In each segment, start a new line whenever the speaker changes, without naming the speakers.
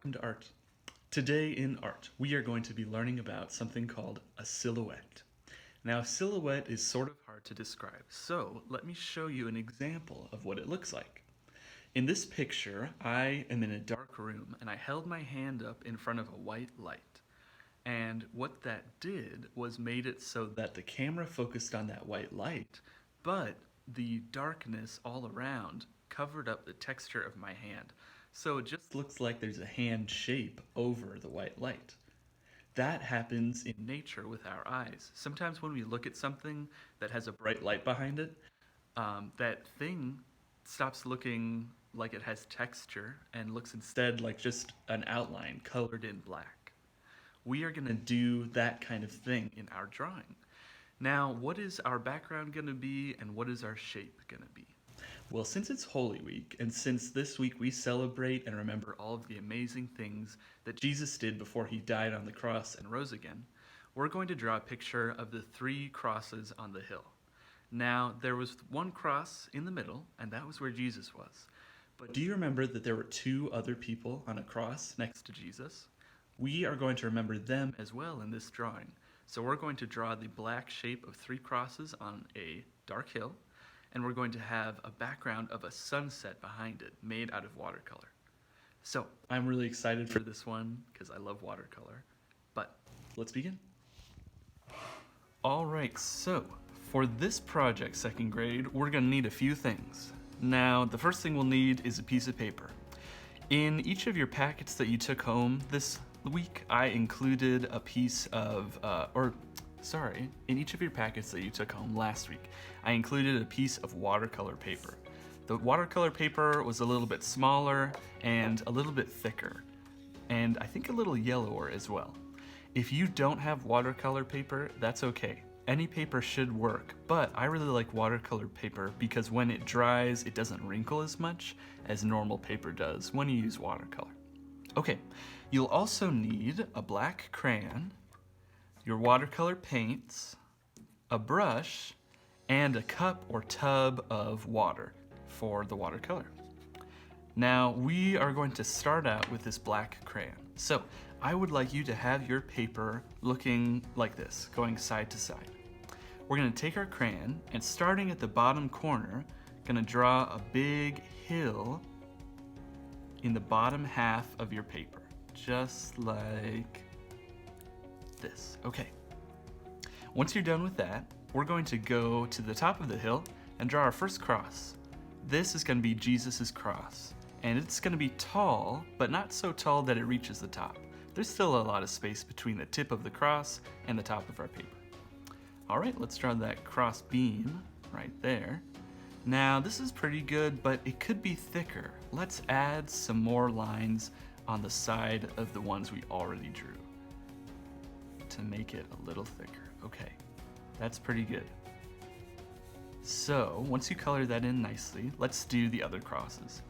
Welcome to art. Today in art, we are going to be learning about something called a silhouette. Now, a silhouette is sort of hard to describe, so let me show you an example of what it looks like. In this picture, I am in a dark room and I held my hand up in front of a white light. And what that did was made it so that the camera focused on that white light, but the darkness all around covered up the texture of my hand. So it just looks like there's a hand shape over the white light. That happens in nature with our eyes. Sometimes when we look at something that has a bright light behind it, that thing stops looking like it has texture and looks instead like just an outline colored in black. We are going to do that kind of thing in our drawing. Now, what is our background going to be and what is our shape going to be? Well, since it's Holy Week, and since this week we celebrate and remember all of the amazing things that Jesus did before he died on the cross and rose again, we're going to draw a picture of the 3 crosses on the hill. Now, there was one cross in the middle, and that was where Jesus was. But do you remember that there were 2 other people on a cross next to Jesus? We are going to remember them as well in this drawing. So we're going to draw the black shape of 3 crosses on a dark hill, and we're going to have a background of a sunset behind it made out of watercolor. So I'm really excited for this one because I love watercolor, but let's begin. All right, so for this project, 2nd grade, we're gonna need a few things. Now, the first thing we'll need is a piece of paper. In each of your packets that you took home this week, I included a piece of, in each of your packets that you took home last week, I included a piece of watercolor paper. The watercolor paper was a little bit smaller and a little bit thicker, and I think a little yellower as well. If you don't have watercolor paper, that's okay. Any paper should work, but I really like watercolor paper because when it dries, it doesn't wrinkle as much as normal paper does when you use watercolor. Okay, you'll also need a black crayon, your watercolor paints, a brush, and a cup or tub of water for the watercolor. Now, we are going to start out with this black crayon. So, I would like you to have your paper looking like this, going side to side. We're going to take our crayon and starting at the bottom corner, going to draw a big hill in the bottom half of your paper, just like this. Okay. Once you're done with that, we're going to go to the top of the hill and draw our first cross. This is going to be Jesus's cross, and it's going to be tall, but not so tall that it reaches the top. There's still a lot of space between the tip of the cross and the top of our paper. All right, let's draw that cross beam right there. Now, this is pretty good, but it could be thicker. Let's add some more lines on the side of the ones we already drew to make it a little thicker. Okay, that's pretty good. So, once you color that in nicely, let's do the other crosses.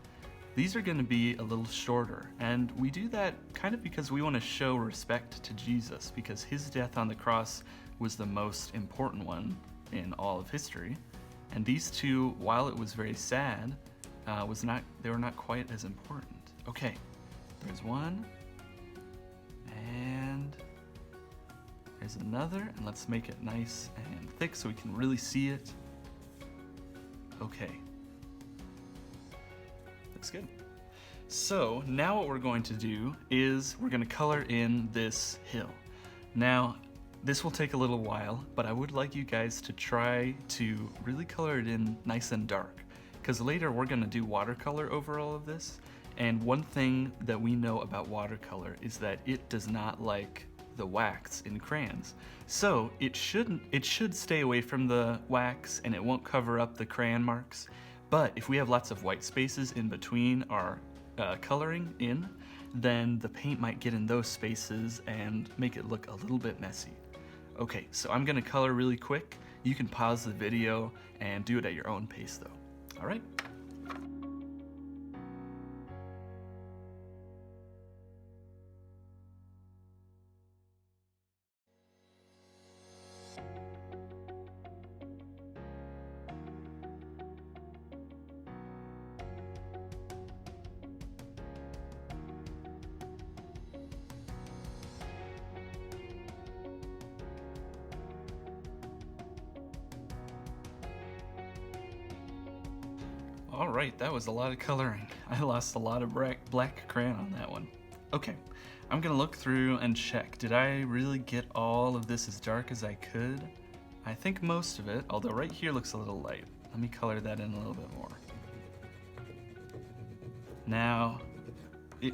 These are going to be a little shorter, and we do that kind of because we want to show respect to Jesus, because his death on the cross was the most important one in all of history. And these 2, while it was very sad, they were not quite as important. Okay, there's one, and there's another, and let's make it nice and thick so we can really see it. Okay. Looks good. So now what we're going to do is we're going to color in this hill. Now, this will take a little while, but I would like you guys to try to really color it in nice and dark, because later we're going to do watercolor over all of this, and one thing that we know about watercolor is that it does not like the wax in crayons. So it should stay away from the wax and it won't cover up the crayon marks. But if we have lots of white spaces in between our coloring in, then the paint might get in those spaces and make it look a little bit messy. Okay, so I'm gonna color really quick. You can pause the video and do it at your own pace though. All right? All right, that was a lot of coloring. I lost a lot of black crayon on that one. Okay, I'm gonna look through and check. Did I really get all of this as dark as I could? I think most of it, although right here looks a little light. Let me color that in a little bit more. Now,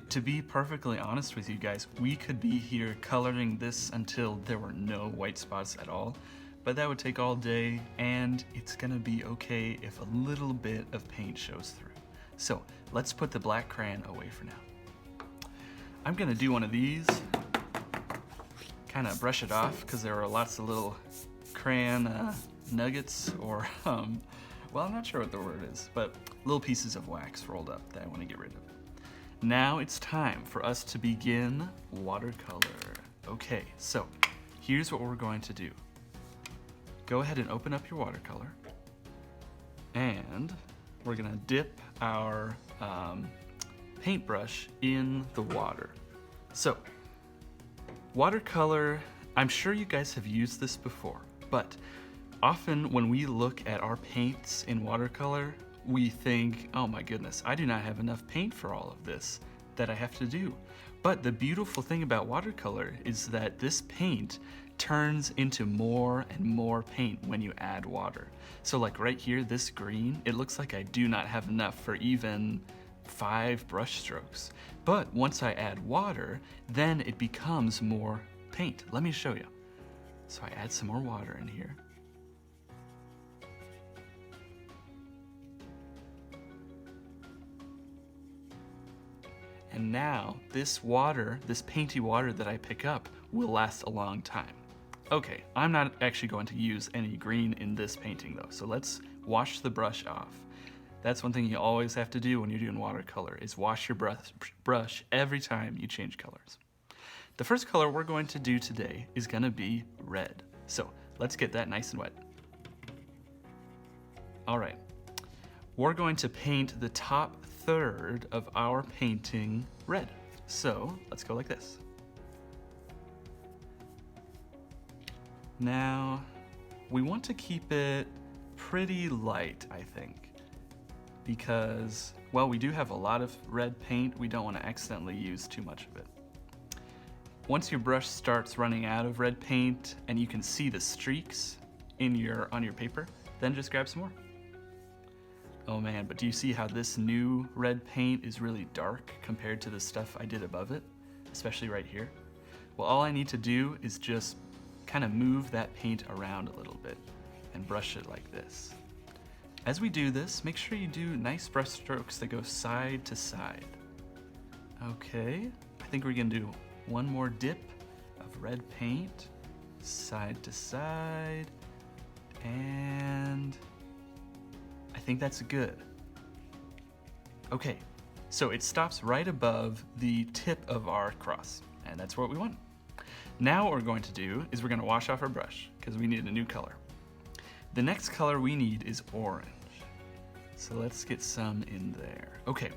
to be perfectly honest with you guys, we could be here coloring this until there were no white spots at all, but that would take all day, and it's gonna be okay if a little bit of paint shows through. So let's put the black crayon away for now. I'm gonna do one of these, kind of brush it off, because there are lots of little crayon nuggets, or well, I'm not sure what the word is, but little pieces of wax rolled up that I want to get rid of. Now it's time for us to begin watercolor. Okay, so here's what we're going to do. Go ahead and open up your watercolor, and we're gonna dip our paintbrush in the water. So, watercolor, I'm sure you guys have used this before, but often when we look at our paints in watercolor, we think, oh my goodness, I do not have enough paint for all of this that I have to do. But the beautiful thing about watercolor is that this paint turns into more and more paint when you add water. So like right here, this green, it looks like I do not have enough for even 5 brush strokes. But once I add water, then it becomes more paint. Let me show you. So I add some more water in here. And now this water, this painty water that I pick up, will last a long time. Okay, I'm not actually going to use any green in this painting though, so let's wash the brush off. That's one thing you always have to do when you're doing watercolor, is wash your brush every time you change colors. The first color we're going to do today is going to be red. So let's get that nice and wet. All right, we're going to paint the top third of our painting red. So let's go like this. Now, we want to keep it pretty light, I think, because, well, we do have a lot of red paint. We don't want to accidentally use too much of it. Once your brush starts running out of red paint and you can see the streaks on your paper, then just grab some more. Oh man, but do you see how this new red paint is really dark compared to the stuff I did above it, especially right here? Well, all I need to do is just kind of move that paint around a little bit and brush it like this. As we do this, make sure you do nice brush strokes that go side to side. Okay, I think we're gonna do one more dip of red paint, side to side, and I think that's good. Okay, so it stops right above the tip of our cross, and that's what we want. Now what we're going to do is we're going to wash off our brush because we need a new color. The next color we need is orange. So let's get some in there. Okay,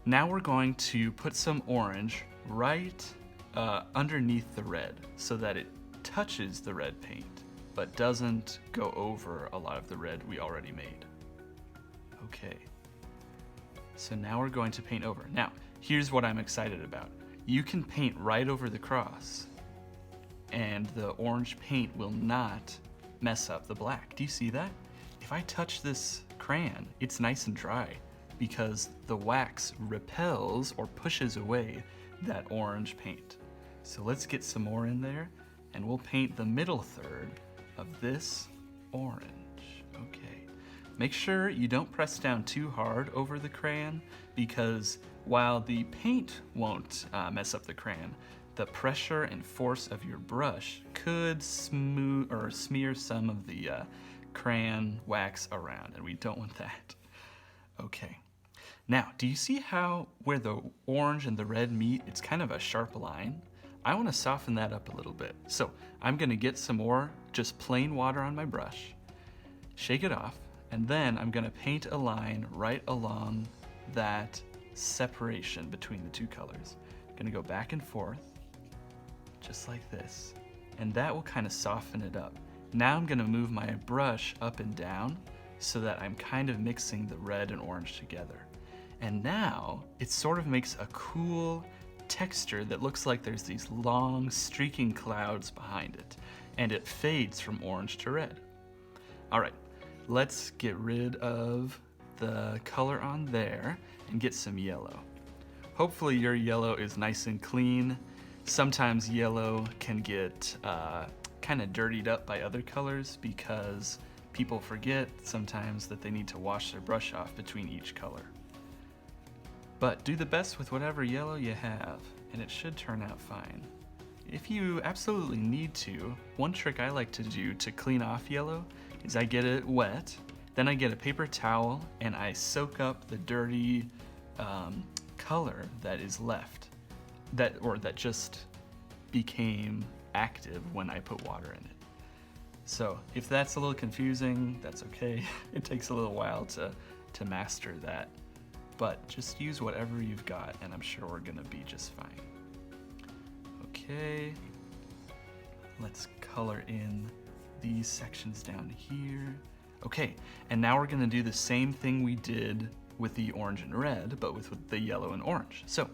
now we're going to put some orange right underneath the red so that it touches the red paint, but doesn't go over a lot of the red we already made. Okay, so now we're going to paint over. Now, here's what I'm excited about. You can paint right over the cross, and the orange paint will not mess up the black. Do you see that? If I touch this crayon, it's nice and dry because the wax repels or pushes away that orange paint. So let's get some more in there, and we'll paint the middle third of this orange. Okay. Make sure you don't press down too hard over the crayon, because while the paint won't mess up the crayon, the pressure and force of your brush could smooth or smear some of the crayon wax around, and we don't want that. Okay. Now, do you see how where the orange and the red meet, it's kind of a sharp line? I want to soften that up a little bit. So I'm going to get some more just plain water on my brush, shake it off, and then I'm going to paint a line right along that separation between the two colors. I'm going to go back and forth, just like this, and that will kind of soften it up. Now I'm going to move my brush up and down so that I'm kind of mixing the red and orange together. And now it sort of makes a cool texture that looks like there's these long streaking clouds behind it, and it fades from orange to red. All right, let's get rid of the color on there and get some yellow. Hopefully your yellow is nice and clean. Sometimes yellow can get kind of dirtied up by other colors because people forget sometimes that they need to wash their brush off between each color. But do the best with whatever yellow you have, and it should turn out fine. If you absolutely need to, one trick I like to do to clean off yellow is I get it wet, then I get a paper towel and I soak up the dirty color that is left, that just became active when I put water in it. So if that's a little confusing, that's okay. It takes a little while to master that. But just use whatever you've got and I'm sure we're gonna be just fine. Okay, let's color in these sections down here. Okay, and now we're gonna do the same thing we did with the orange and red, but with the yellow and orange. So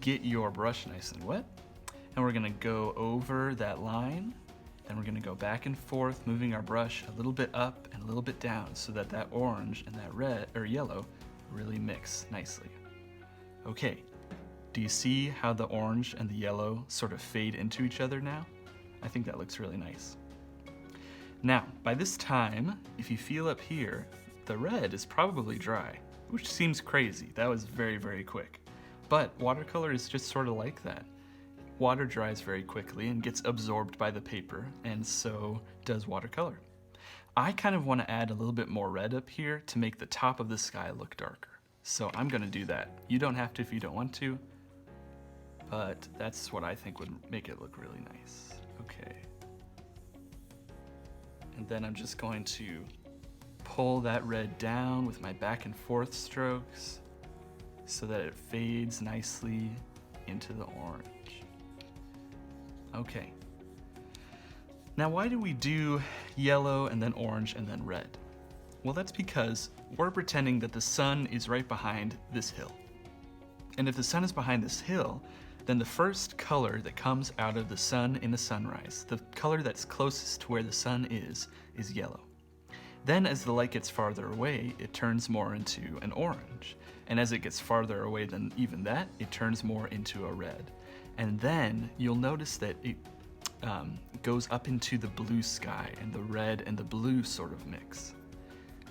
get your brush nice and wet, and we're gonna go over that line, and we're gonna go back and forth, moving our brush a little bit up and a little bit down so that that orange and that red or yellow really mix nicely. Okay, do you see how the orange and the yellow sort of fade into each other now? I think that looks really nice. Now, by this time, if you feel up here, the red is probably dry, which seems crazy. That was very, very quick. But watercolor is just sort of like that. Water dries very quickly and gets absorbed by the paper, and so does watercolor. I kind of want to add a little bit more red up here to make the top of the sky look darker. So I'm going to do that. You don't have to if you don't want to, but that's what I think would make it look really nice. Okay. And then I'm just going to pull that red down with my back and forth strokes so that it fades nicely into the orange. Okay. Now, why do we do yellow and then orange and then red? Well, that's because we're pretending that the sun is right behind this hill. And if the sun is behind this hill, then the first color that comes out of the sun in a sunrise, the color that's closest to where the sun is yellow. Then as the light gets farther away, it turns more into an orange. And as it gets farther away than even that, it turns more into a red. And then you'll notice that it goes up into the blue sky, and the red and the blue sort of mix.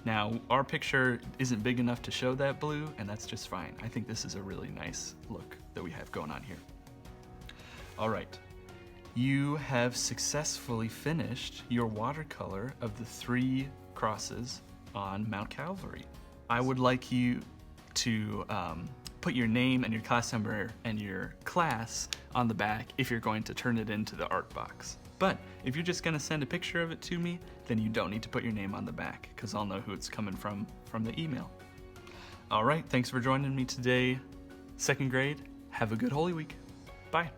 Now, our picture isn't big enough to show that blue, and that's just fine. I think this is a really nice look that we have going on here. All right, you have successfully finished your watercolor of the 3 crosses on Mount Calvary. I would like you to put your name and your class number and your class on the back if you're going to turn it into the art box. But if you're just gonna send a picture of it to me, then you don't need to put your name on the back because I'll know who it's coming from the email. All right, thanks for joining me today. 2nd grade, have a good Holy Week. Bye.